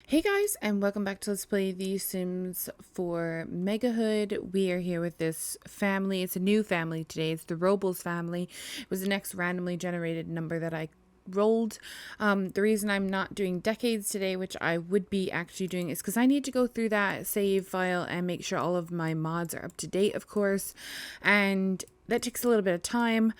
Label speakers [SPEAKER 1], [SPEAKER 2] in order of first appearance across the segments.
[SPEAKER 1] Hey guys, and welcome back to Let's Play The Sims for Megahood. We are here with this family. It's a new family today. It's the Robles family. It was the next randomly generated number that I rolled. The reason I'm not doing decades today, which I would be actually doing, is because I need to go through that save file and make sure all of my mods are up to date, of course. And that takes a little bit of time.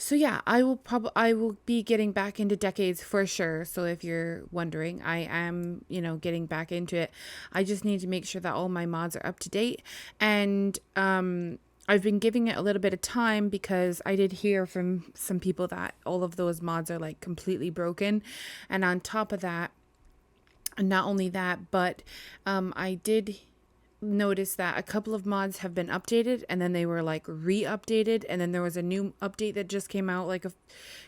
[SPEAKER 1] So yeah, I will be getting back into decades for sure. So if you're wondering, I am, getting back into it. I just need to make sure that all my mods are up to date. And I've been giving it a little bit of time because I did hear from some people that all of those mods are like completely broken. And on top of that, not only that, but I did noticed that a couple of mods have been updated and then they were like re-updated, and then there was a new update that just came out like a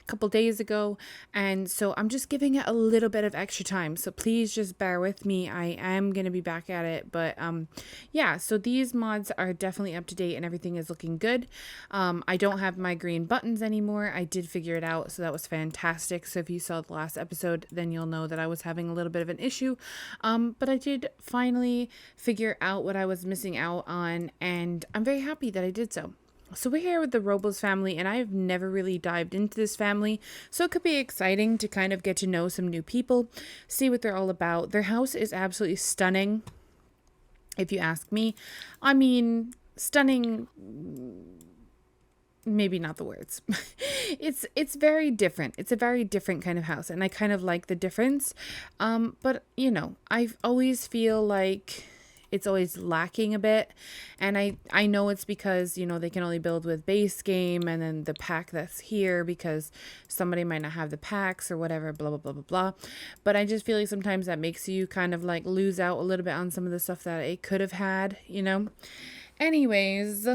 [SPEAKER 1] couple days ago, and so I'm just giving it a little bit of extra time, so please just bear with me. I am going to be back at it, but yeah, so these mods are definitely up to date and everything is looking good. I don't have my green buttons anymore. I did figure it out, so that was fantastic. So if you saw the last episode, then you'll know that I was having a little bit of an issue, but I did finally figure out what I was missing out on, and I'm very happy that I did so. So we're here with the Robles family, and I've never really dived into this family, so it could be exciting to kind of get to know some new people, see what they're all about. Their house is absolutely stunning, if you ask me. I mean, stunning, maybe not the words. It's very different. It's a very different kind of house, and I kind of like the difference. But I always feel like it's always lacking a bit, and I know it's because they can only build with base game and then the pack that's here because somebody might not have the packs or whatever, blah blah blah blah blah. But I just feel like sometimes that makes you kind of like lose out a little bit on some of the stuff that it could have had. Anyways,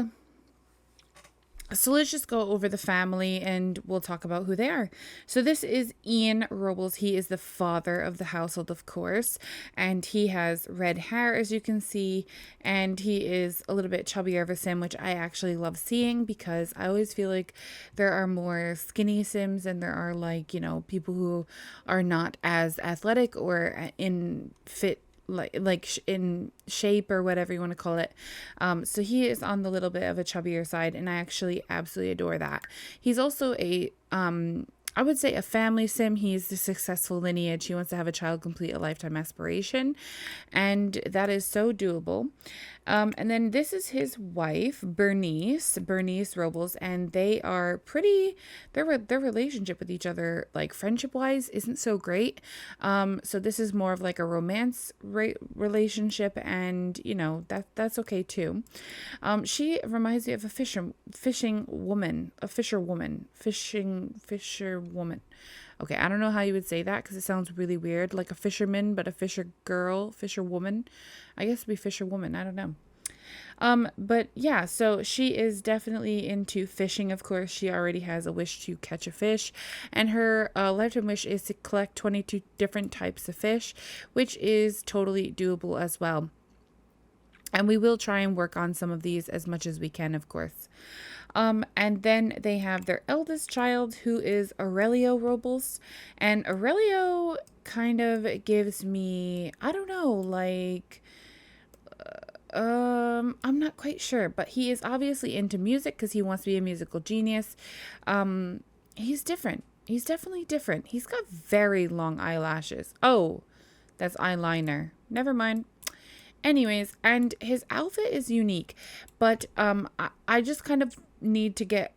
[SPEAKER 1] so let's just go over the family and we'll talk about who they are. So this is Ian Robles. He is the father of the household, of course, and he has red hair, as you can see, and he is a little bit chubbier of a sim, which I actually love seeing because I always feel like there are more skinny sims and there are people who are not as athletic or in fit, like in shape or whatever you want to call it. So he is on the little bit of a chubbier side, and I actually absolutely adore that. He's also I would say a family sim. He's the successful lineage. He wants to have a child complete a lifetime aspiration, and that is so doable. And then this is his wife, Bernice Robles, and they are pretty, their relationship with each other, like friendship wise, isn't so great. So this is more of like a romance relationship, and that's okay too. She reminds me of a fisher woman. Okay, I don't know how you would say that because it sounds really weird, like a fisherman, but a fisher girl, fisher woman. I guess it'd be fisher woman. I don't know. But yeah, so she is definitely into fishing. Of course, she already has a wish to catch a fish, and her lifetime wish is to collect 22 different types of fish, which is totally doable as well. And we will try and work on some of these as much as we can, of course. And then they have their eldest child, who is Aurelio Robles. And Aurelio kind of gives me, I don't know, like, I'm not quite sure, but he is obviously into music because he wants to be a musical genius. He's different. He's definitely different. He's got very long eyelashes. Oh, that's eyeliner. Never mind. Anyways, and his outfit is unique, but I just kind of need to get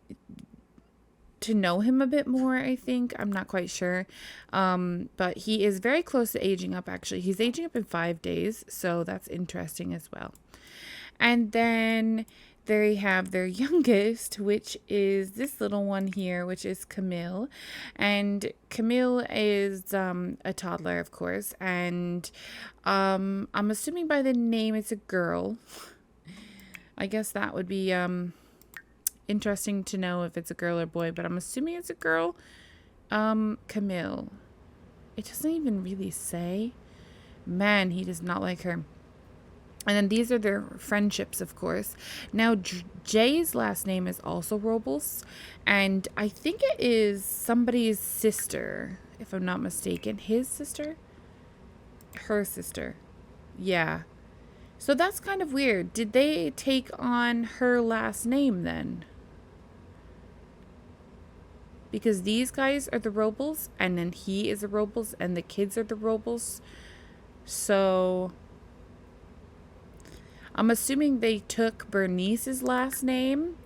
[SPEAKER 1] to know him a bit more, I think. I'm not quite sure. But he is very close to aging up, actually. He's aging up in 5 days, so that's interesting as well. And then they have their youngest, which is this little one here, which is Camille. And Camille is a toddler, of course. And I'm assuming by the name it's a girl. I guess that would be interesting to know if it's a girl or boy, but I'm assuming it's a girl. Camille. It doesn't even really say. Man, he does not like her. And then these are their friendships, of course. Now, Jay's last name is also Robles, and I think it is somebody's sister, if I'm not mistaken. His sister? Her sister. Yeah. So that's kind of weird. Did they take on her last name then? Because these guys are the Robles, and then he is the Robles, and the kids are the Robles. So I'm assuming they took Bernice's last name,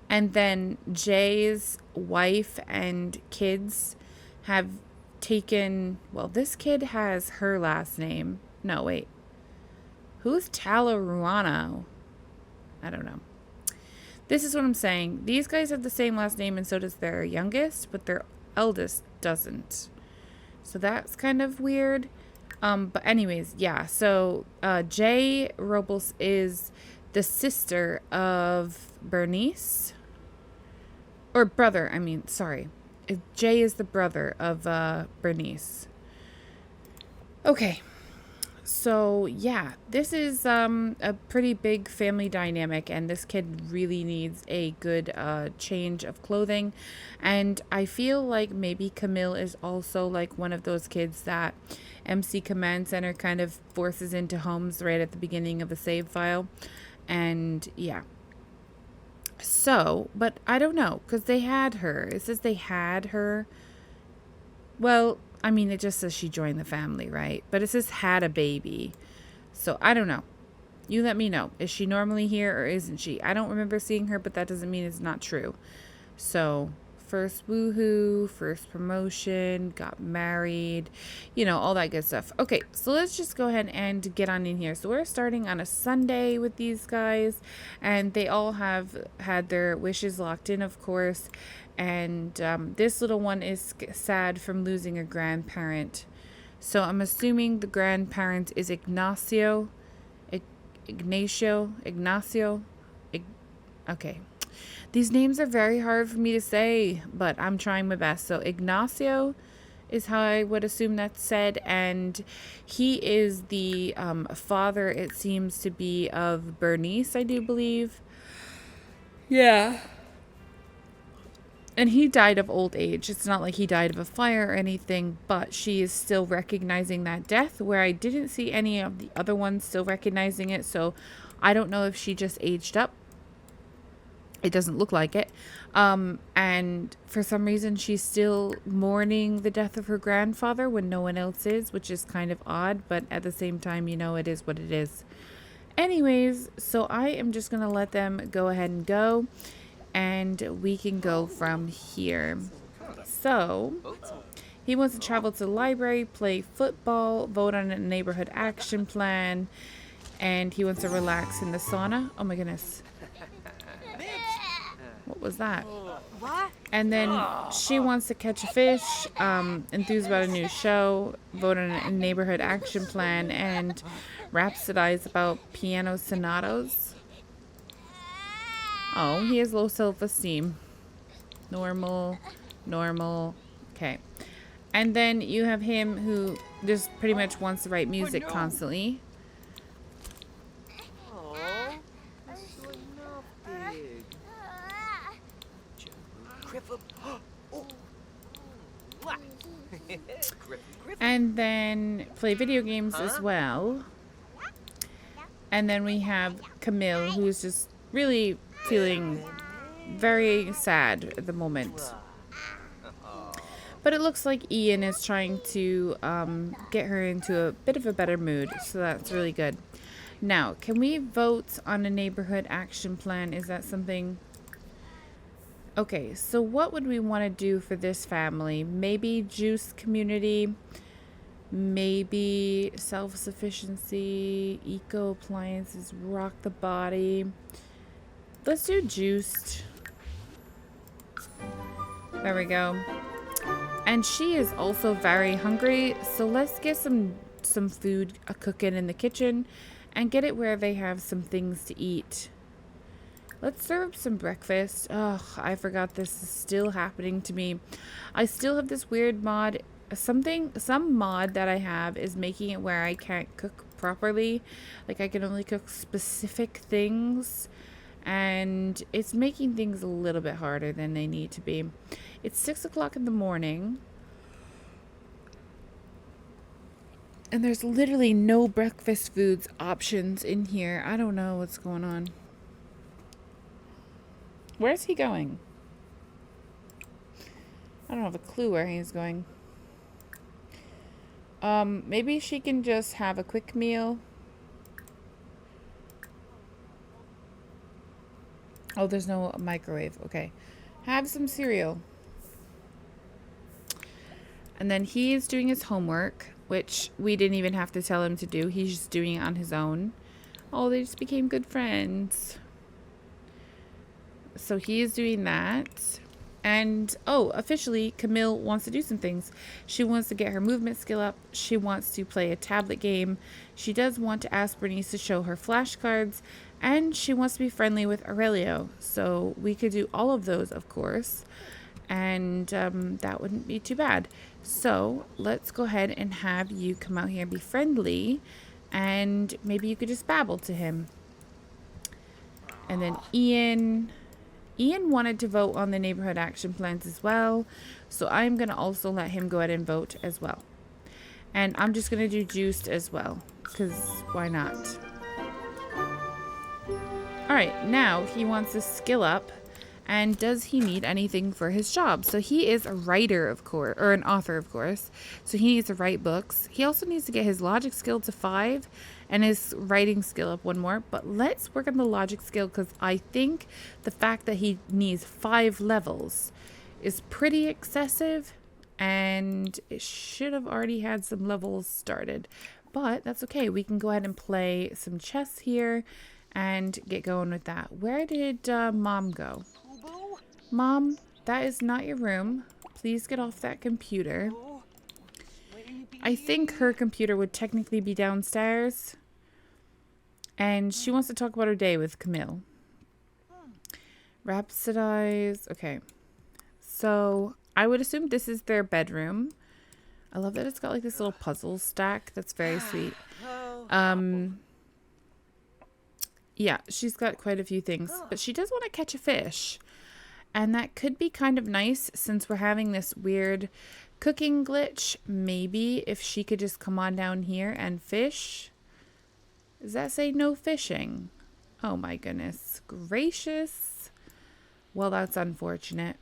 [SPEAKER 1] and then Jay's wife and kids have taken, well, this kid has her last name. No, wait. Who's Talaruano? I don't know. This is what I'm saying. These guys have the same last name, and so does their youngest, but their eldest doesn't. So that's kind of weird. But anyways, yeah. So Jay Robles is the sister of Bernice. Or brother, I mean, sorry. Jay is the brother of Bernice. Okay. So, yeah, this is a pretty big family dynamic, and this kid really needs a good change of clothing. And I feel like maybe Camille is also like one of those kids that MC Command Center kind of forces into homes right at the beginning of the save file. And, yeah. So, but I don't know, because they had her. It says they had her. Well, I mean, it just says she joined the family, right? But it says had a baby. So, I don't know. You let me know. Is she normally here or isn't she? I don't remember seeing her, but that doesn't mean it's not true. So, first woohoo, first promotion, got married, you know, all that good stuff. Okay, so let's just go ahead and get on in here. So we're starting on a Sunday with these guys, and they all have had their wishes locked in, of course. And this little one is sad from losing a grandparent. So I'm assuming the grandparent is Ignacio. Okay. These names are very hard for me to say, but I'm trying my best. So Ignacio is how I would assume that's said. And he is the father, it seems to be, of Bernice, I do believe. Yeah. And he died of old age. It's not like he died of a fire or anything, but she is still recognizing that death, where I didn't see any of the other ones still recognizing it. So I don't know if she just aged up. It doesn't look like it. And for some reason, she's still mourning the death of her grandfather when no one else is, which is kind of odd. But at the same time, you know, it is what it is. Anyways, so I am just going to let them go ahead and go. And we can go from here. So, he wants to travel to the library, play football, vote on a neighborhood action plan, and he wants to relax in the sauna. Oh my goodness. What was that? And then she wants to catch a fish, enthused about a new show, vote on a neighborhood action plan, and rhapsodize about piano sonatas. Oh, he has low self-esteem. Normal. Okay. And then you have him who just pretty much wants to write music constantly. And then play video games as well. And then we have Camille, who's just really feeling very sad at the moment. But it looks like Ian is trying to get her into a bit of a better mood, so that's really good. Now, can we vote on a neighborhood action plan? Is that something? Okay, so what would we want to do for this family? Maybe juice community, maybe self-sufficiency, eco appliances, rock the body. Let's do juiced. There we go. And she is also very hungry, so let's get some food cooking in the kitchen and get it where they have some things to eat. Let's serve up some breakfast. Oh, I forgot this is still happening to me. I still have this weird mod. Some mod that I have is making it where I can't cook properly. Like, I can only cook specific things. And it's making things a little bit harder than they need to be. It's 6 o'clock in the morning. And there's literally no breakfast foods options in here. I don't know what's going on. Where's he going? I don't have a clue where he's going. Maybe she can just have a quick meal. Oh, there's no microwave. Okay. Have some cereal. And then he is doing his homework, which we didn't even have to tell him to do. He's just doing it on his own. Oh, they just became good friends. So he is doing that. And, oh, officially, Camille wants to do some things. She wants to get her movement skill up. She wants to play a tablet game. She does want to ask Bernice to show her flashcards. And she wants to be friendly with Aurelio. So we could do all of those, of course. And that wouldn't be too bad. So let's go ahead and have you come out here and be friendly. And maybe you could just babble to him. And then Ian wanted to vote on the neighborhood action plans as well. So I'm going to also let him go ahead and vote as well. And I'm just going to do juiced as well. Because why not? Alright, now he wants to skill up. And does he need anything for his job? So he is a writer, of course, or an author, of course. So he needs to write books. He also needs to get his logic skill to 5 and his writing skill up 1 more. But let's work on the logic skill because I think the fact that he needs 5 levels is pretty excessive. And it should have already had some levels started. But that's okay. We can go ahead and play some chess here and get going with that. Where did Mom go? Mom, that is not your room. Please get off that computer. I think her computer would technically be downstairs. And she wants to talk about her day with Camille. Rhapsodize. Okay. So, I would assume this is their bedroom. I love that it's got like this little puzzle stack. That's very sweet. Yeah, she's got quite a few things. But she does want to catch a fish. And that could be kind of nice since we're having this weird cooking glitch. Maybe if she could just come on down here and fish. Does that say no fishing? Oh my goodness gracious. Well, that's unfortunate.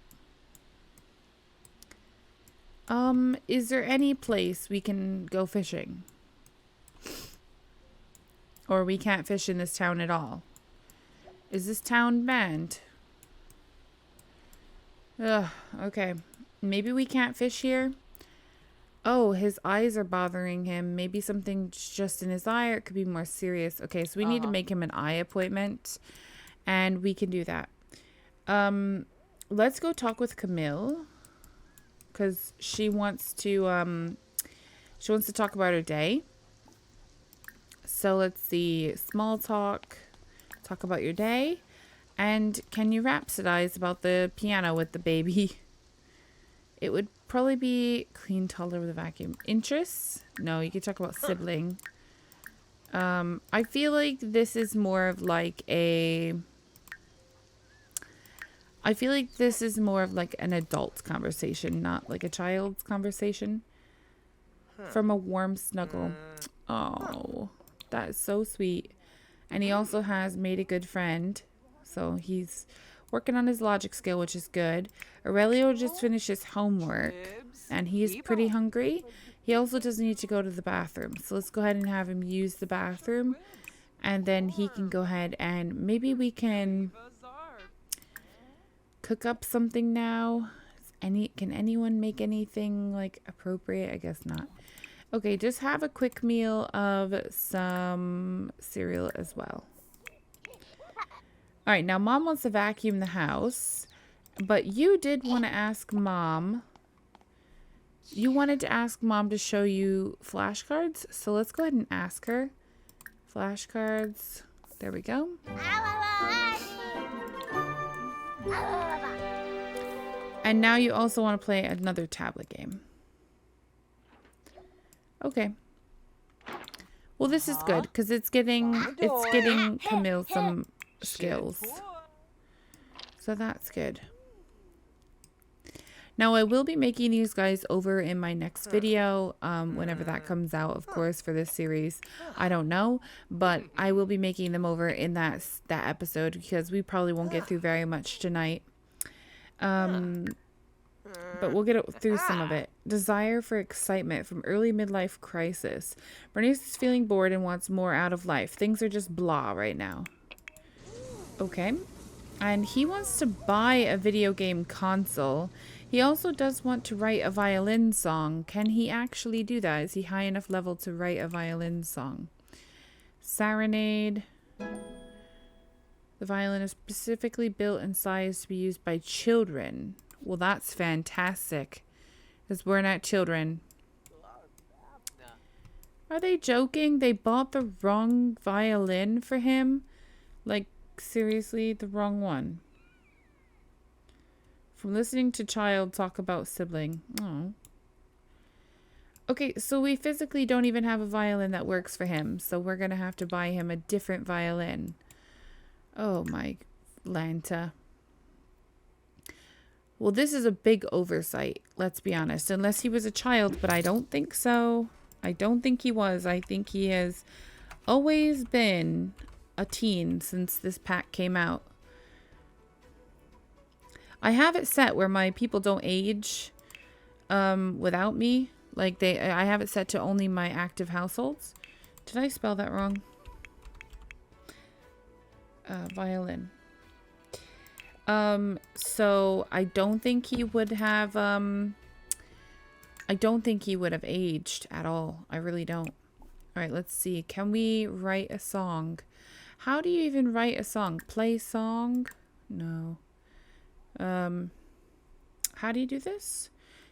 [SPEAKER 1] Is there any place we can go fishing? Or we can't fish in this town at all? Is this town banned? Ugh, okay. Maybe we can't fish here? Oh, his eyes are bothering him. Maybe something's just in his eye or it could be more serious. Okay, so we need to make him an eye appointment. And we can do that. Let's go talk with Camille. Because she wants to talk about her day. So let's see. Small talk. Talk about your day. And can you rhapsodize about the piano with the baby? It would probably be clean toddler with a vacuum. Interests? No, you could talk about sibling. I feel like this is more of like a... I feel like this is more of like an adult conversation, not like a child's conversation. From a warm snuggle. Oh, that is so sweet. And he also has made a good friend. So he's working on his logic skill, which is good. Aurelio just finished his homework. And he's pretty hungry. He also does need to go to the bathroom. So let's go ahead and have him use the bathroom. And then he can go ahead and maybe we can cook up something now. Can anyone make anything like appropriate? I guess not. Okay, just have a quick meal of some cereal as well. All right, now Mom wants to vacuum the house, but you did want to ask Mom. You wanted to ask Mom to show you flashcards, so let's go ahead and ask her. Flashcards. There we go. And now you also want to play another tablet game. Okay. Well, this is good because it's getting Camille some skills. So that's good. Now, I will be making these guys over in my next video, whenever that comes out, of course, for this series. I don't know, but I will be making them over in that episode because we probably won't get through very much tonight. But we'll get through some of it. Desire for excitement from early midlife crisis. Bernice is feeling bored and wants more out of life. Things are just blah right now. Okay. And he wants to buy a video game console. He also does want to write a violin song. Can he actually do that? Is he high enough level to write a violin song? Serenade. The violin is specifically built and sized to be used by children. Well, that's fantastic. Because we're not children. Are they joking? They bought the wrong violin for him? Like, seriously, the wrong one. From listening to child talk about sibling. Oh. Okay, so we physically don't even have a violin that works for him. So we're going to have to buy him a different violin. Oh my Lanta. Well, this is a big oversight, let's be honest. Unless he was a child, but I don't think so. I don't think he was. I think he has always been a teen since this pack came out. I have it set where my people don't age without me. Like I have it set to only my active households. Did I spell that wrong? Violin. So I don't think he would have, I don't think he would have aged at all. I really don't. All right, let's see. Can we write a song? How do you even write a song? Play song? No. How do you do this?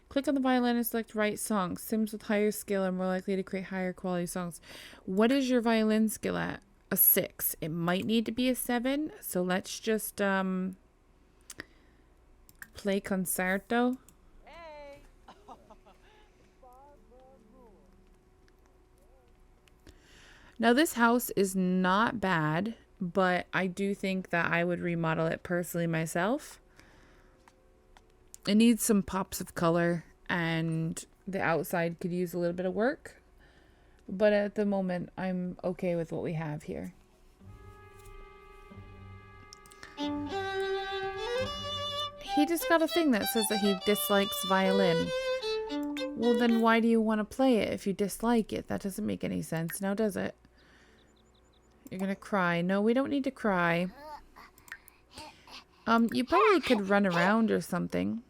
[SPEAKER 1] Click on the violin and select write song. Sims with higher skill are more likely to create higher quality songs. What is your violin skill at? A 6. It might need to be a 7. So let's just, play concerto. Now this house is not bad, but I do think that I would remodel it personally myself. It needs some pops of color and the outside could use a little bit of work. But at the moment, I'm okay with what we have here. He just got a thing that says that he dislikes violin. Well, then why do you want to play it if you dislike it? That doesn't make any sense now, does it? You're gonna cry. No, we don't need to cry. You probably could run around or something.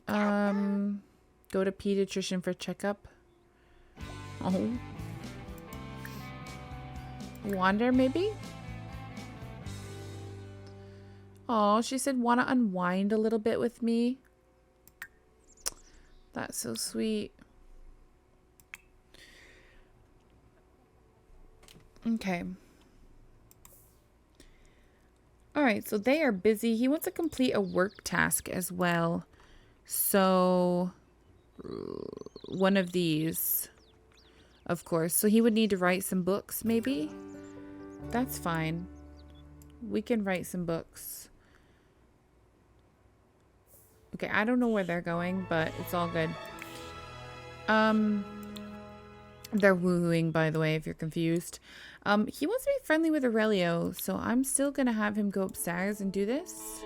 [SPEAKER 1] Go to pediatrician for checkup. Oh. Wander, maybe? Oh, she said, want to unwind a little bit with me? That's so sweet. Okay. Alright, so they are busy. He wants to complete a work task as well. So, one of these, of course. So he would need to write some books, maybe? That's fine. We can write some books. Okay, I don't know where they're going, but it's all good. They're woohooing, by the way, if you're confused. He wants to be friendly with Aurelio, so I'm still gonna have him go upstairs and do this.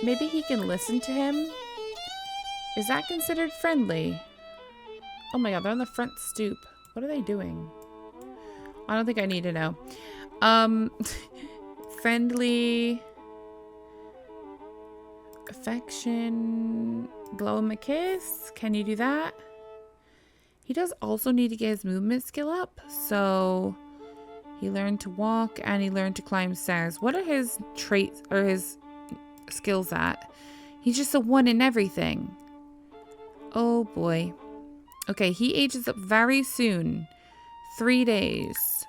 [SPEAKER 1] Maybe he can listen to him? Is that considered friendly? Oh my god, they're on the front stoop. What are they doing? I don't think I need to know. Friendly... affection... blow him a kiss? Can you do that? He does also need to get his movement skill up. So... he learned to walk and he learned to climb stairs. What are his traits or his skills at? He's just a 1 in everything. Oh boy. Okay, he ages up very soon. 3 days.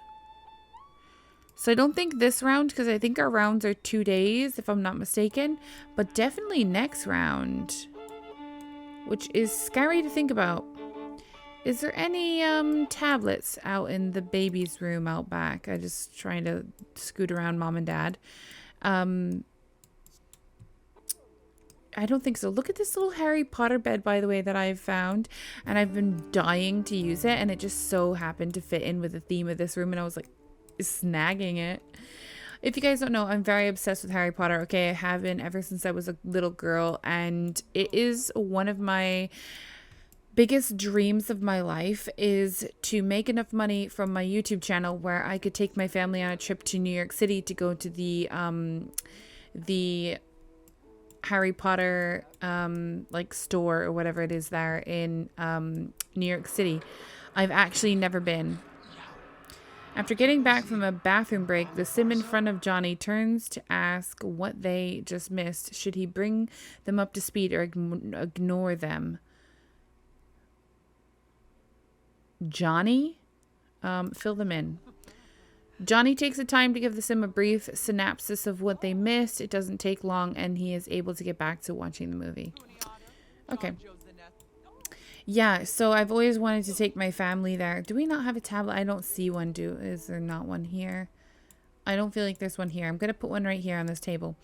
[SPEAKER 1] So I don't think this round, because I think our rounds are 2 days, if I'm not mistaken. But definitely next round. Which is scary to think about. Is there any tablets out in the baby's room out back? I just trying to scoot around mom and dad. I don't think so. Look at this little Harry Potter bed, by the way, that I've found. And I've been dying to use it. And it just so happened to fit in with the theme of this room. And I was like, snagging it. If you guys don't know, I'm very obsessed with Harry Potter. Okay, I have been ever since I was a little girl. And it is one of my biggest dreams of my life is to make enough money from my YouTube channel where I could take my family on a trip to New York City to go to the Harry Potter like store or whatever it is there in New York City. I've actually never been. After getting back from a bathroom break, the sim in front of Johnny turns to ask what they just missed. Should he bring them up to speed or ignore them? Johnny? Fill them in. Johnny takes the time to give the sim a brief synopsis of what they missed. It doesn't take long, and he is able to get back to watching the movie. Okay. Yeah, so I've always wanted to take my family there. Do we not have a tablet? I don't see one. Is there not one here? I don't feel like there's one here. I'm going to put one right here on this table.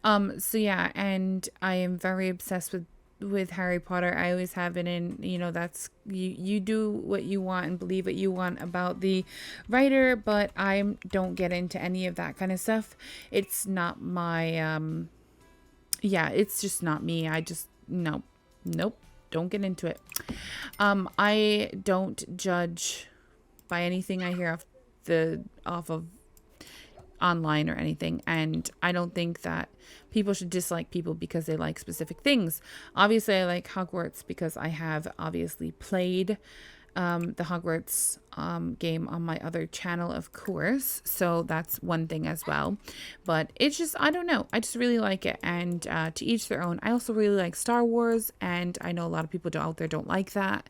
[SPEAKER 1] So yeah, and I am very obsessed with Harry Potter. I always have been in, you know, that's you do what you want and believe what you want about the writer, but I don't get into any of that kind of stuff. It's not my yeah, it's just not me. I just nope, don't get into it. I don't judge by anything I hear off of online or anything, and I don't think that people should dislike people because they like specific things. Obviously, I like Hogwarts because I have obviously played the Hogwarts game on my other channel, of course, so that's one thing as well. But it's just, I don't know, I just really like it, and to each their own. I also really like Star Wars, and I know a lot of people out there don't like that,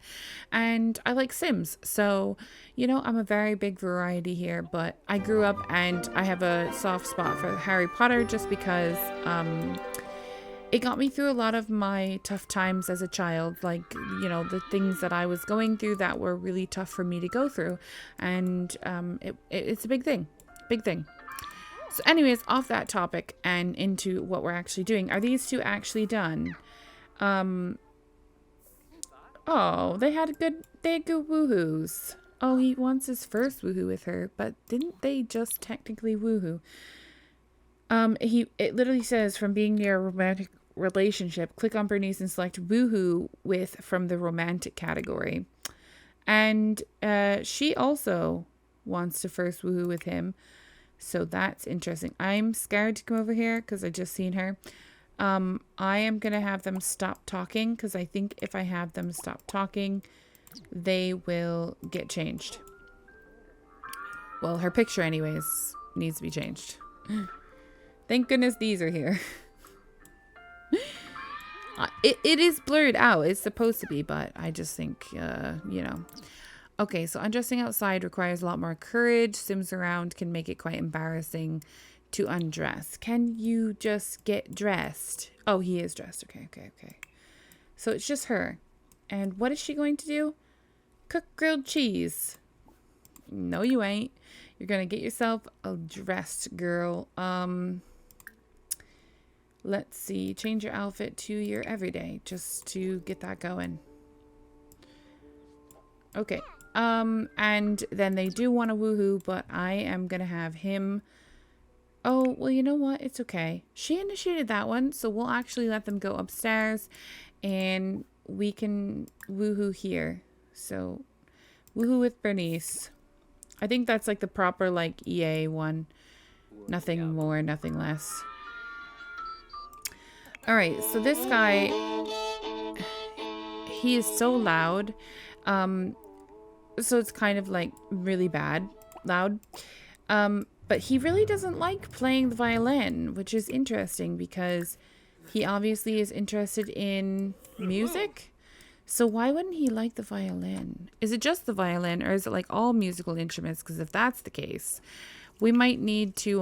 [SPEAKER 1] and I like Sims, so you know, I'm a very big variety here. But I grew up and I have a soft spot for Harry Potter just because it got me through a lot of my tough times as a child, like, you know, the things that I was going through that were really tough for me to go through. And it's a big thing. So anyways, off that topic and into what we're actually doing. Are these two actually done? Oh, they had good woohoos. Oh, he wants his first woohoo with her, but didn't they just technically woohoo? It literally says, from being near a romantic relationship, click on Bernice and select woohoo with from the romantic category. And she also wants to first woohoo with him. So that's interesting. I'm scared to come over here because I just seen her. I am going to have them stop talking because I think if I have them stop talking, they will get changed. Well, her picture anyways needs to be changed. Thank goodness these are here. It is blurred out. It's supposed to be, but I just think, you know. Okay, so undressing outside requires a lot more courage. Sims around can make it quite embarrassing to undress. Can you just get dressed? Oh, he is dressed. Okay. So it's just her. And what is she going to do? Cook grilled cheese. No, you ain't. You're going to get yourself a dressed girl. Let's see. Change your outfit to your everyday just to get that going. Okay. And then they do want a woohoo, but I am going to have him. Oh, well, you know what? It's okay. She initiated that one, so we'll actually let them go upstairs and we can woohoo here. So, woohoo with Bernice. I think that's like the proper like EA one. Nothing more, nothing less. Alright, so this guy, he is so loud. So it's kind of like really loud. But he really doesn't like playing the violin, which is interesting because he obviously is interested in music. So why wouldn't he like the violin? Is it just the violin, or is it like all musical instruments? Because if that's the case, we might need to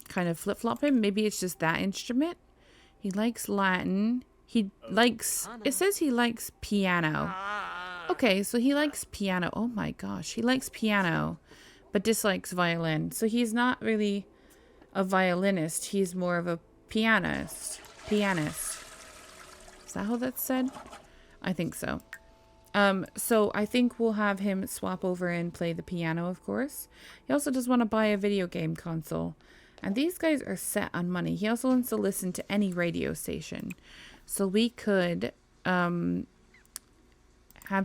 [SPEAKER 1] kind of flip-flop him. Maybe it's just that instrument. He likes Latin. He likes, it says he likes piano. Okay, so he likes piano. Oh my gosh, he likes piano, but dislikes violin. So he's not really a violinist. He's more of a pianist. Pianist. Is that how that's said? I think so. So I think we'll have him swap over and play the piano, of course. He also does want to buy a video game console. And these guys are set on money. He also wants to listen to any radio station. So we could have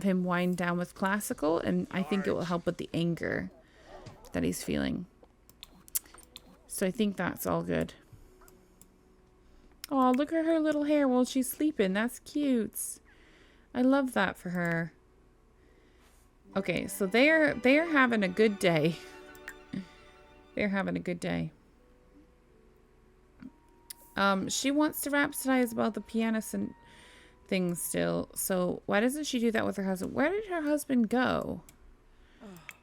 [SPEAKER 1] him wind down with classical, and I think it will help with the anger that he's feeling. So I think that's all good. Oh, look at her little hair while she's sleeping. That's cute. I love that for her. Okay, so they're having a good day. They're having a good day. She wants to rhapsodize about the pianist and things still. So why doesn't she do that with her husband? Where did her husband go?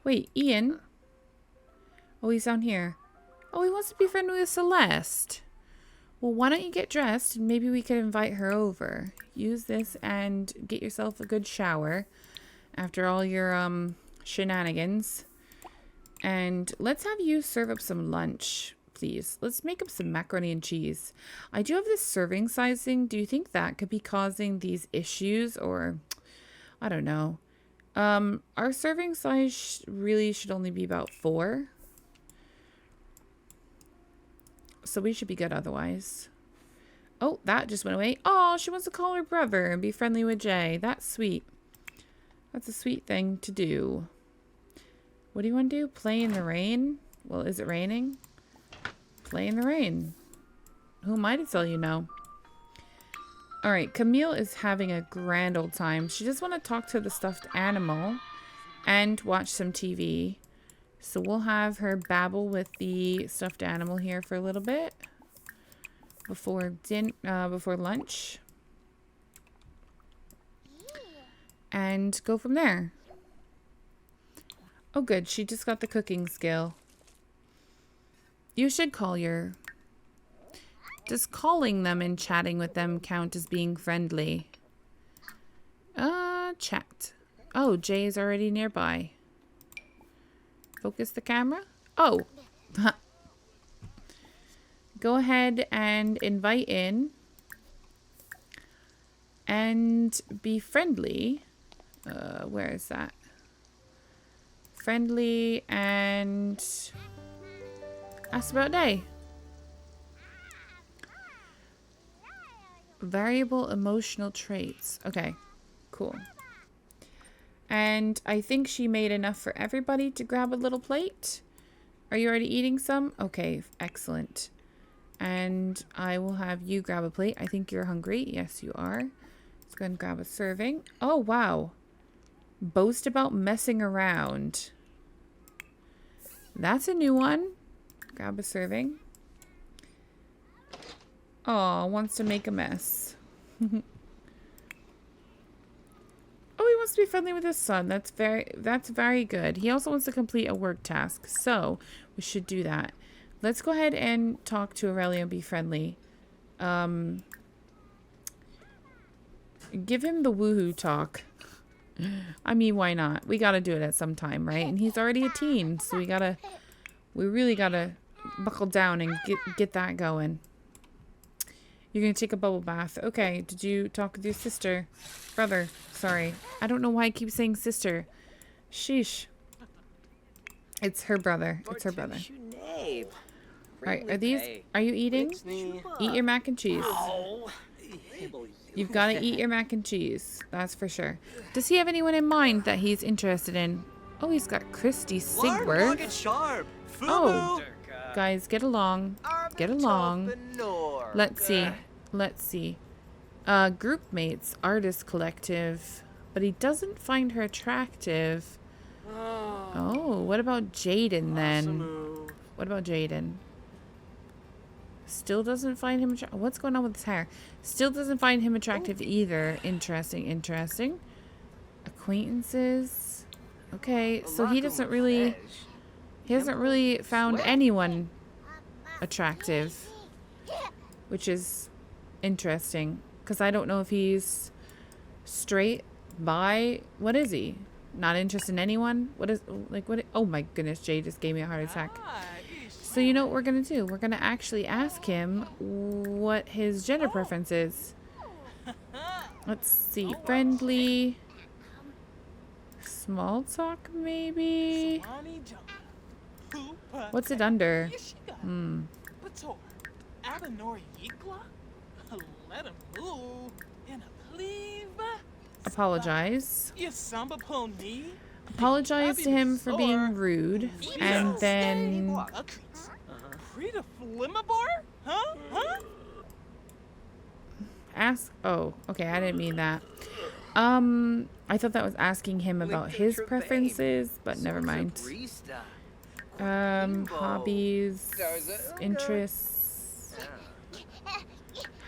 [SPEAKER 1] Wait, Ian? Oh, he's down here. Oh, he wants to be friendly with Celeste. Well, why don't you get dressed and maybe we could invite her over. Use this and get yourself a good shower after all your shenanigans. And let's have you serve up some lunch, please. Let's make up some macaroni and cheese. I do have this serving size thing. Do you think that could be causing these issues, or I don't know. Our serving size really should only be about 4. So we should be good otherwise. Oh, that just went away. Oh, she wants to call her brother and be friendly with Jay. That's sweet. That's a sweet thing to do. What do you want to do? Play in the rain? Well, is it raining? Play in the rain. Who am I to tell you no? Alright, Camille is having a grand old time. She just want to talk to the stuffed animal and watch some TV. So we'll have her babble with the stuffed animal here for a little bit before lunch, and go from there. Oh, good. She just got the cooking skill. You should call your... Does calling them and chatting with them count as being friendly? Chat. Oh, Jay is already nearby. Focus the camera. Oh. Go ahead and invite in. And be friendly. Where is that? Friendly and ask about day. Variable emotional traits. Okay, cool. And I think she made enough for everybody to grab a little plate. Are you already eating some? Okay, excellent. And I will have you grab a plate. I think you're hungry. Yes, you are. Let's go ahead and grab a serving. Oh, wow. Boast about messing around. That's a new one. Grab a serving. Oh, wants to make a mess. Oh, he wants to be friendly with his son. That's very good. He also wants to complete a work task, so we should do that. Let's go ahead and talk to Aurelia and be friendly. Give him the woohoo talk. I mean, why not? We gotta do it at some time, right? And he's already a teen, so we really gotta buckle down and get that going. You're gonna take a bubble bath. Okay, did you talk with your sister? Brother, sorry. I don't know why I keep saying sister. Sheesh. It's her brother. It's her brother. Alright, are you eating? Eat your mac and cheese. You've got to eat your mac and cheese. That's for sure. Does he have anyone in mind that he's interested in? Oh, he's got Christy Sigworth. Oh, guys, get along. Get along. Let's see. Let's see. Group mates, artist collective. But he doesn't find her attractive. Oh, what about Jaden then? What about Jaden? Still doesn't find him attractive. What's going on with his hair? Still doesn't find him attractive either. Interesting, interesting. Acquaintances. Okay, so he hasn't really found anyone attractive, which is interesting because I don't know if he's straight What is he? Not interested in anyone? What is, like, what? Oh my goodness, Jay just gave me a heart attack. So you know what we're gonna do? We're gonna actually ask him what his gender preference is. Let's see. Friendly. Small talk, maybe? What's it under? Apologize. Apologize to him for being rude. And then... Ask... Oh, okay, I didn't mean that. I thought that was asking him about his preferences, but never mind. Hobbies, interests.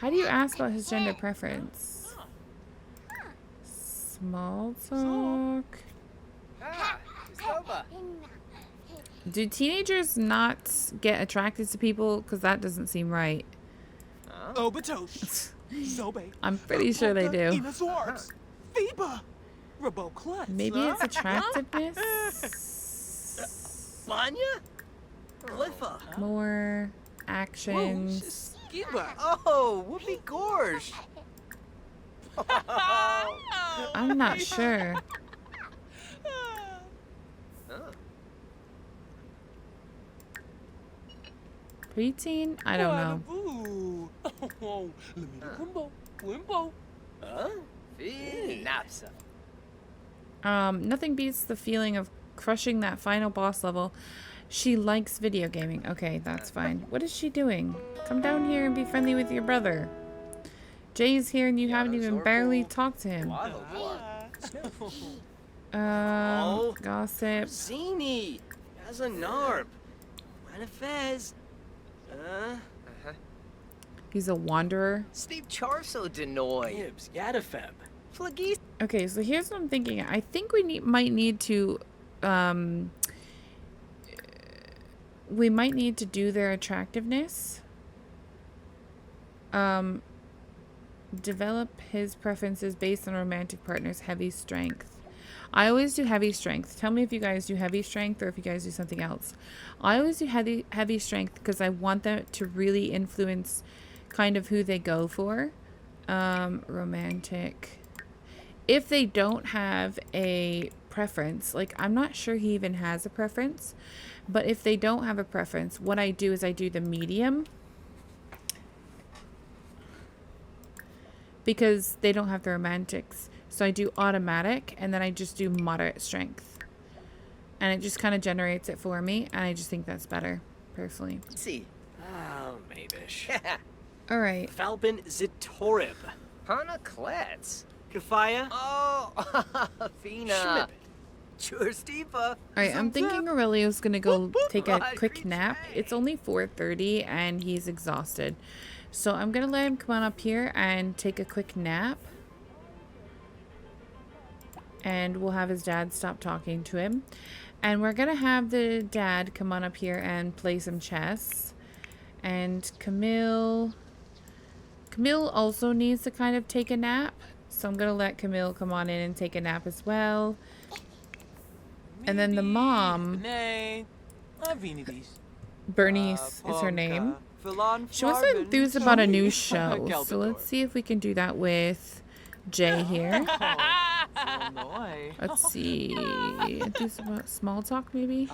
[SPEAKER 1] How do you ask about his gender preference? Small talk. Do teenagers not get attracted to people? Because that doesn't seem right. I'm pretty sure they do. Maybe it's attractiveness? More actions.
[SPEAKER 2] Oh, whoopee gorge.
[SPEAKER 1] I'm not sure. Preteen? I don't know. Nothing beats the feeling of crushing that final boss level. She likes video gaming. Okay, that's fine. What is she doing? Come down here and be friendly with your brother. Jay's here and you haven't even barely talked to him. Gossip.
[SPEAKER 2] Zini, as a narb. Manifest.
[SPEAKER 1] He's a wanderer.
[SPEAKER 2] Steve Charso Denoy. Gibbs, Yadafeb. Flagis.
[SPEAKER 1] Okay, so here's what I'm thinking. I think we might need to do their attractiveness. Develop his preferences based on romantic partner's heavy strength. I always do heavy strength. Tell me if you guys do heavy strength or if you guys do something else. I always do heavy strength because I want them to really influence kind of who they go for. Romantic. If they don't have a preference, like I'm not sure he even has a preference, but if they don't have a preference, what I do is I do the medium. Because they don't have the romantics. So I do automatic and then I just do moderate strength. And it just kind of generates it for me. And I just think that's better, personally.
[SPEAKER 2] Let's see. Oh, maybe.
[SPEAKER 1] All right.
[SPEAKER 2] Falbin Zitorib. Hana Klets. Kafaya. Oh, Fina. Churstipa.
[SPEAKER 1] All right, I'm thinking Aurelio's going to go take a quick nap. It's only 4:30 and he's exhausted. So I'm going to let him come on up here and take a quick nap. And we'll have his dad stop talking to him. And we're going to have the dad come on up here and play some chess. And Camille also needs to kind of take a nap. So I'm going to let Camille come on in and take a nap as well. And then the mom, Bernice is her name. She wants to enthuse about a new show. So let's see if we can do that with Jay here. Let's see. Enthuse about small talk maybe?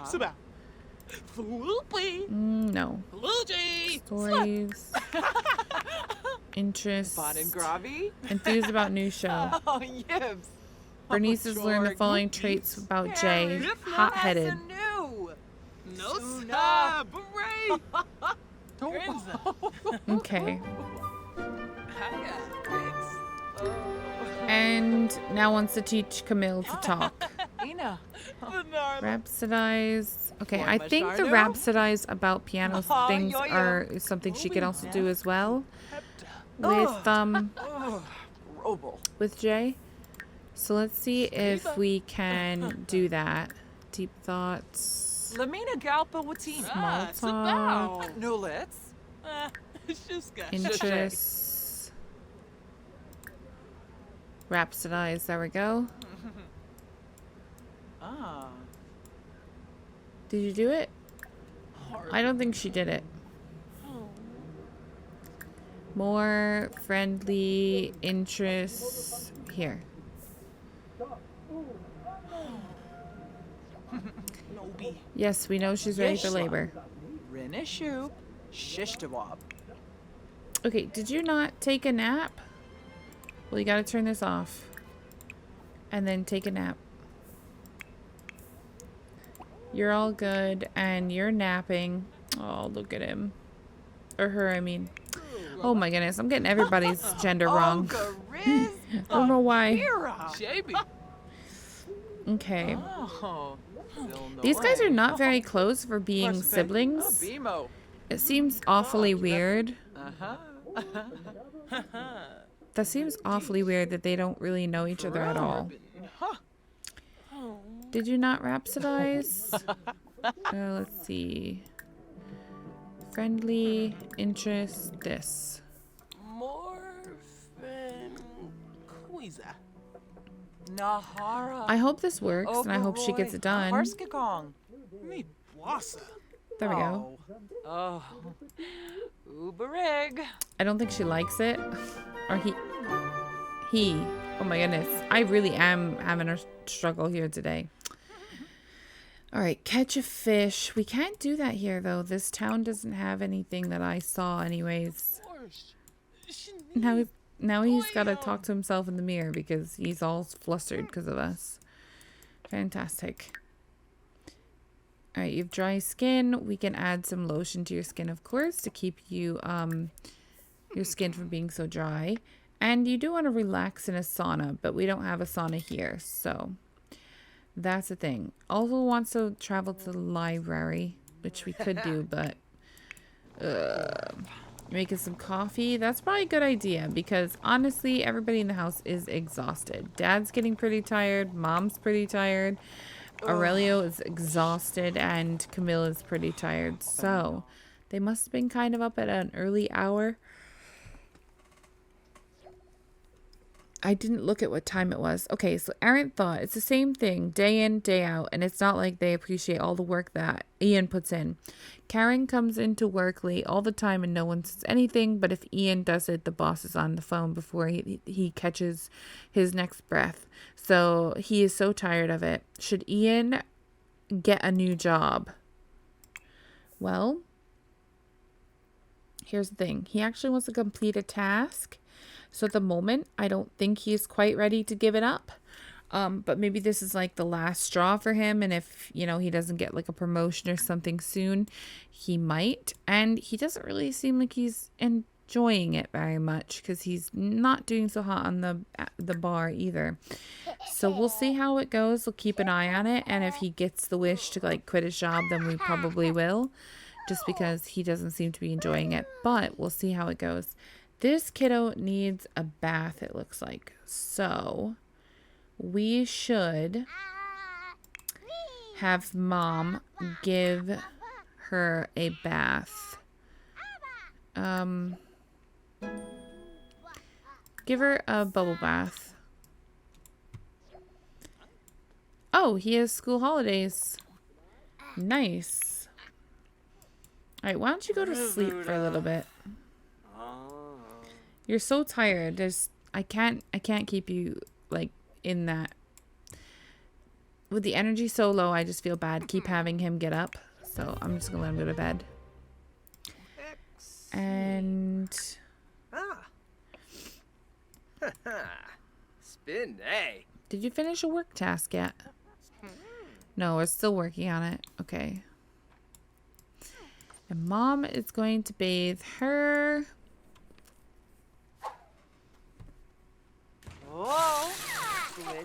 [SPEAKER 1] No. Stories. Interest. Enthuse about new show. Bernice has learned the following traits about Jay. Hot-headed. Okay. And now wants to teach Camille to talk. Rhapsodize. Okay, I think the rhapsodize about piano things is something she can also do as well. With Jay. So let's see if we can do that. Deep thoughts. Small talk. Interests. Rhapsodize. There we go.
[SPEAKER 3] Ah.
[SPEAKER 1] Did you do it? I don't think she did it. More friendly interests here. Yes, we know she's ready for labor.
[SPEAKER 3] Renishoop. Shishtawab.
[SPEAKER 1] Okay, did you not take a nap? Well, you gotta turn this off. And then take a nap. You're all good, and you're napping. Oh, look at him. Or her, I mean. Oh my goodness, I'm getting everybody's gender wrong. I don't know why. Okay. These guys are not very close for being siblings. It seems awfully weird. That seems awfully weird that they don't really know each other at all. Did you not rhapsodize? Let's see. Friendly interest. This. I hope this works, and I hope she gets it done. There we go.
[SPEAKER 3] Oh. Uberig.
[SPEAKER 1] I don't think she likes it. Or he. Oh my goodness. I really am having a struggle here today. Alright, catch a fish. We can't do that here, though. This town doesn't have anything that I saw anyways. Now he's got to talk to himself in the mirror because he's all flustered because of us. Fantastic. Alright, you have dry skin. We can add some lotion to your skin, of course, to keep you your skin from being so dry. And you do want to relax in a sauna, but we don't have a sauna here, so that's the thing. Also wants to travel to the library, which we could do, but making some coffee, that's probably a good idea because honestly, everybody in the house is exhausted. Dad's getting pretty tired, Mom's pretty tired, Aurelio is exhausted, and Camille is pretty tired. So they must have been kind of up at an early hour. I didn't look at what time it was. Okay, so Aaron thought it's the same thing day in, day out, and it's not like they appreciate all the work that Ian puts in. Karen comes into work late all the time and no one says anything, but if Ian does it, the boss is on the phone before he catches his next breath. So he is so tired of it. Should Ian get a new job? Well, here's the thing. He actually wants to complete a task. So at the moment, I don't think he's quite ready to give it up. But maybe this is like the last straw for him. And if, you know, he doesn't get like a promotion or something soon, he might. And he doesn't really seem like he's enjoying it very much because he's not doing so hot on the bar either. So we'll see how it goes. We'll keep an eye on it. And if he gets the wish to like quit his job, then we probably will. Just because he doesn't seem to be enjoying it. But we'll see how it goes. This kiddo needs a bath, it looks like. So we should have Mom give her a bath. Give her a bubble bath. Oh, he has school holidays. Nice. All right, why don't you go to sleep for a little bit? You're so tired. I can't keep you like in that. With the energy so low, I just feel bad. Keep having him get up. So I'm just gonna let him go to bed. And
[SPEAKER 2] Spin day.
[SPEAKER 1] did you finish a work task yet? No, we're still working on it. Okay. And Mom is going to bathe her.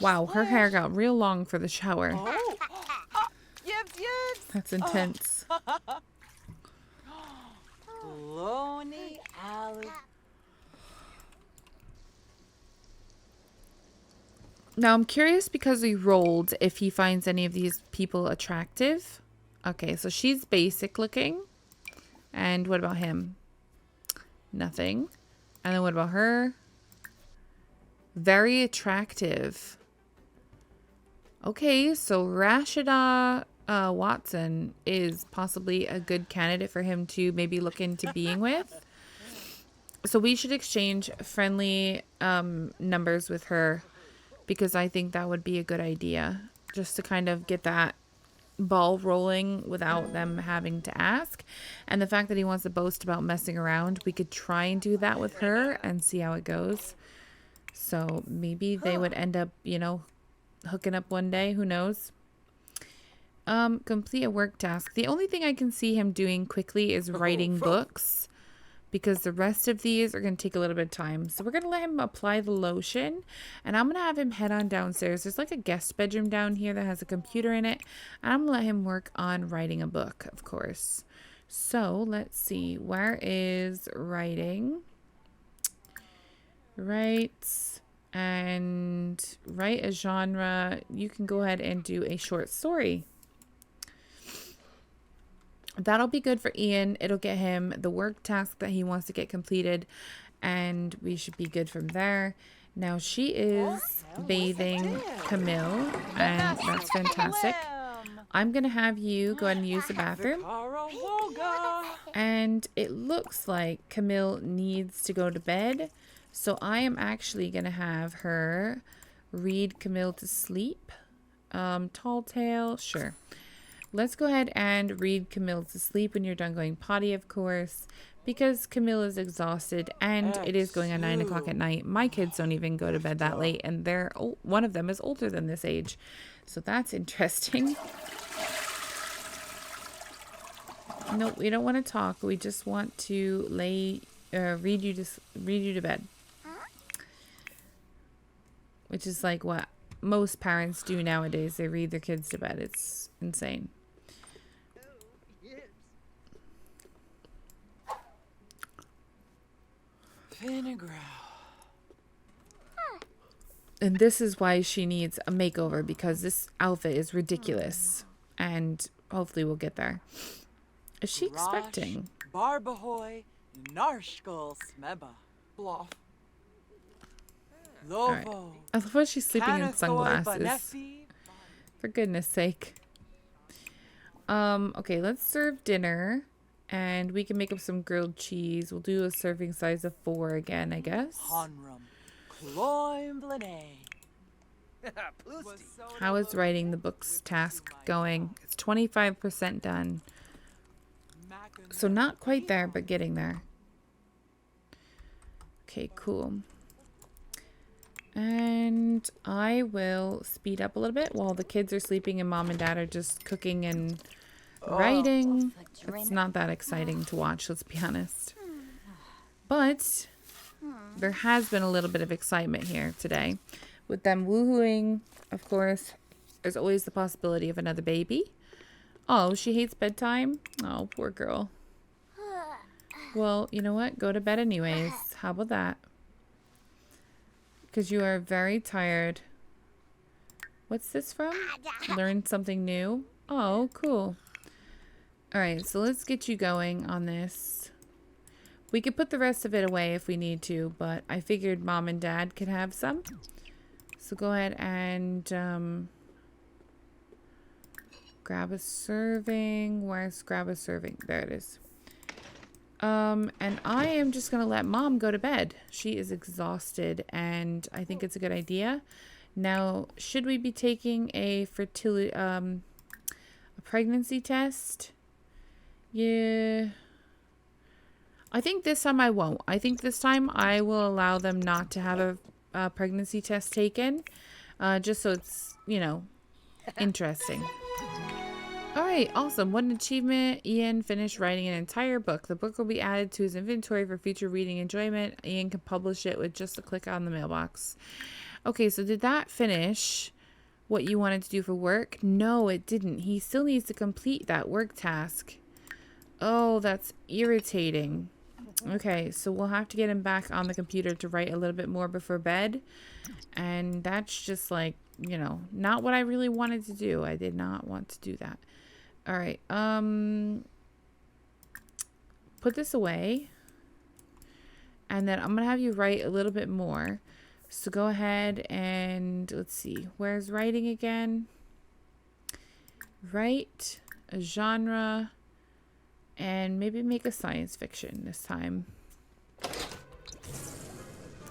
[SPEAKER 1] Wow, her hair got real long for the shower. That's intense. Now, I'm curious because we rolled if he finds any of these people attractive. Okay, so she's basic looking. And what about him? Nothing. And then what about her? Very attractive. Okay, so Rashida Watson is possibly a good candidate for him to maybe look into being with. So we should exchange friendly numbers with her, because I think that would be a good idea, just to kind of get that ball rolling without them having to ask. And the fact that he wants to boast about messing around, we could try and do that with her and see how it goes. So maybe they would end up, you know, hooking up one day. Who knows? Complete a work task. The only thing I can see him doing quickly is writing books, because the rest of these are going to take a little bit of time. So we're going to let him apply the lotion, and I'm going to have him head on downstairs. There's like a guest bedroom down here that has a computer in it, and I'm going to let him work on writing a book, of course. So let's see. Where is writing? Writes and write a genre. You can go ahead and do a short story. That'll be good for Ian. It'll get him the work task that he wants to get completed, and we should be good from there. Now she is bathing Camille, and that's fantastic. I'm gonna have you go ahead and use the bathroom. And it looks like Camille needs to go to bed, so I am actually gonna have her read Camille to sleep. Tall tale, sure. Let's go ahead and read Camille to sleep when you're done going potty, of course, because Camille is exhausted and it is going on 9 o'clock at night. My kids don't even go to bed that late, and one of them is older than this age. So that's interesting. No, we don't want to talk. We just want to read you to bed. Which is like what most parents do nowadays. They read their kids to bed. It's insane. And this is why she needs a makeover, because this outfit is ridiculous. And hopefully we'll get there. Is she expecting?
[SPEAKER 3] Barbahoy, Narshkul Smeba, Bluff.
[SPEAKER 1] Right. I love how she's sleeping in sunglasses. For goodness sake. Okay, let's serve dinner. And we can make up some grilled cheese. We'll do a serving size of 4 again, I guess. How is writing the books task going? It's 25% done. So not quite there, but getting there. Okay, cool. And I will speed up a little bit while the kids are sleeping and mom and dad are just cooking and writing. It's not that exciting to watch, let's be honest. But there has been a little bit of excitement here today. With them woohooing, of course, there's always the possibility of another baby. Oh, she hates bedtime? Oh, poor girl. Well, you know what? Go to bed anyways. How about that? Because you are very tired. What's this from? Learn something new. Oh, cool. Alright, so let's get you going on this. We could put the rest of it away if we need to, but I figured mom and dad could have some. So go ahead and grab a serving. Where's grab a serving? There it is. And I am just going to let mom go to bed. She is exhausted, and I think it's a good idea. Now, should we be taking a fertility, a pregnancy test? Yeah. I think this time I won't. I think this time I will allow them not to have a pregnancy test taken. Just so it's, you know, interesting. Alright, awesome. What an achievement. Ian finished writing an entire book. The book will be added to his inventory for future reading enjoyment. Ian can publish it with just a click on the mailbox. Okay, so did that finish what you wanted to do for work? No, it didn't. He still needs to complete that work task. Oh, that's irritating. Okay, so we'll have to get him back on the computer to write a little bit more before bed. And that's just like, you know, not what I really wanted to do. I did not want to do that. All right. Put this away. And then I'm going to have you write a little bit more. So go ahead and let's see. Where's writing again? Write a genre and maybe make a science fiction this time.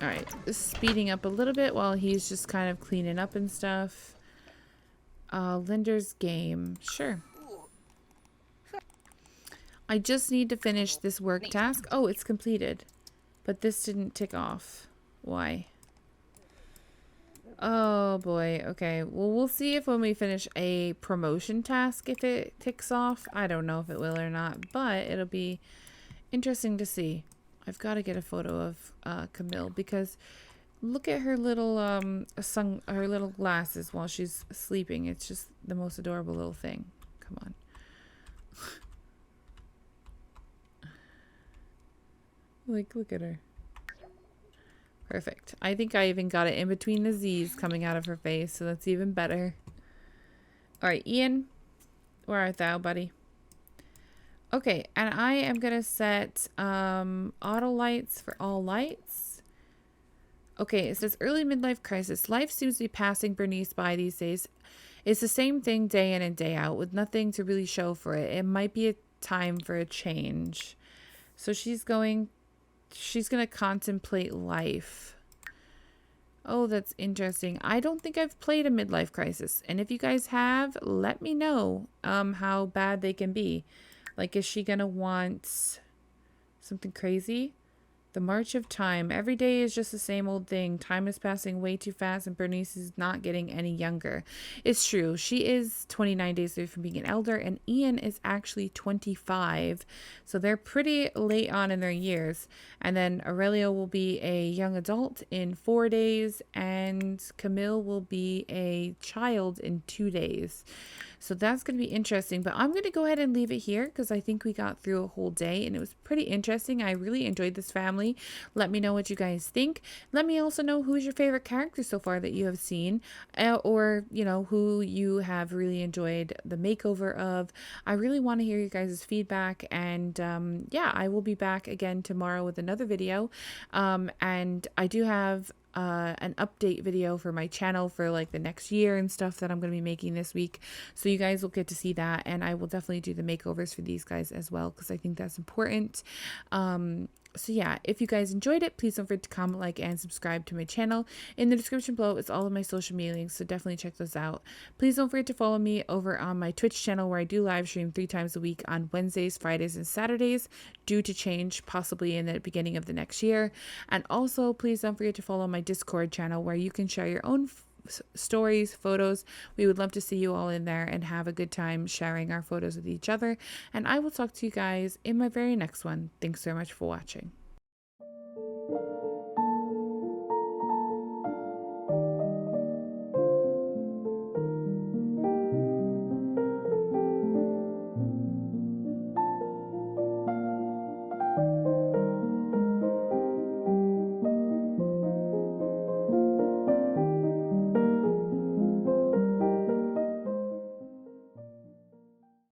[SPEAKER 1] All right, this is speeding up a little bit while he's just kind of cleaning up and stuff. Linder's game. Sure. I just need to finish this work task. Oh, it's completed. But this didn't tick off. Why? Oh boy. Okay. Well, we'll see if when we finish a promotion task, if it ticks off. I don't know if it will or not, but it'll be interesting to see. I've got to get a photo of Camille because look at her little her little glasses while she's sleeping. It's just the most adorable little thing. Come on. Like, look at her. Perfect. I think I even got it in between the Z's coming out of her face, so that's even better. All right, Ian, where art thou, buddy? Okay, and I am going to set auto lights for all lights. Okay, it says early midlife crisis. Life seems to be passing Bernice by these days. It's the same thing day in and day out with nothing to really show for it. It might be a time for a change. So she's going to contemplate life. Oh, that's interesting. I don't think I've played a midlife crisis. And if you guys have, let me know how bad they can be. Like, is she going to want something crazy? The march of time. Every day is just the same old thing. Time is passing way too fast and Bernice is not getting any younger. It's true. She is 29 days away from being an elder and Ian is actually 25. So they're pretty late on in their years. And then Aurelio will be a young adult in 4 days and Camille will be a child in 2 days. So that's going to be interesting, but I'm going to go ahead and leave it here because I think we got through a whole day and it was pretty interesting. I really enjoyed this family. Let me know what you guys think. Let me also know who's your favorite character so far that you have seen or, you know, who you have really enjoyed the makeover of. I really want to hear you guys' feedback and yeah, I will be back again tomorrow with another video. And I do have an update video for my channel for like the next year and stuff that I'm going to be making this week. So you guys will get to see that. And I will definitely do the makeovers for these guys as well, because I think that's important. So yeah, if you guys enjoyed it, please don't forget to comment, like, and subscribe to my channel. In the description below is all of my social media links, so definitely check those out. Please don't forget to follow me over on my Twitch channel where I do live stream 3 times a week on Wednesdays, Fridays, and Saturdays, due to change possibly in the beginning of the next year. And also, please don't forget to follow my Discord channel where you can share your own stories, photos. We would love to see you all in there and have a good time sharing our photos with each other. And I will talk to you guys in my very next one. Thanks so much for watching.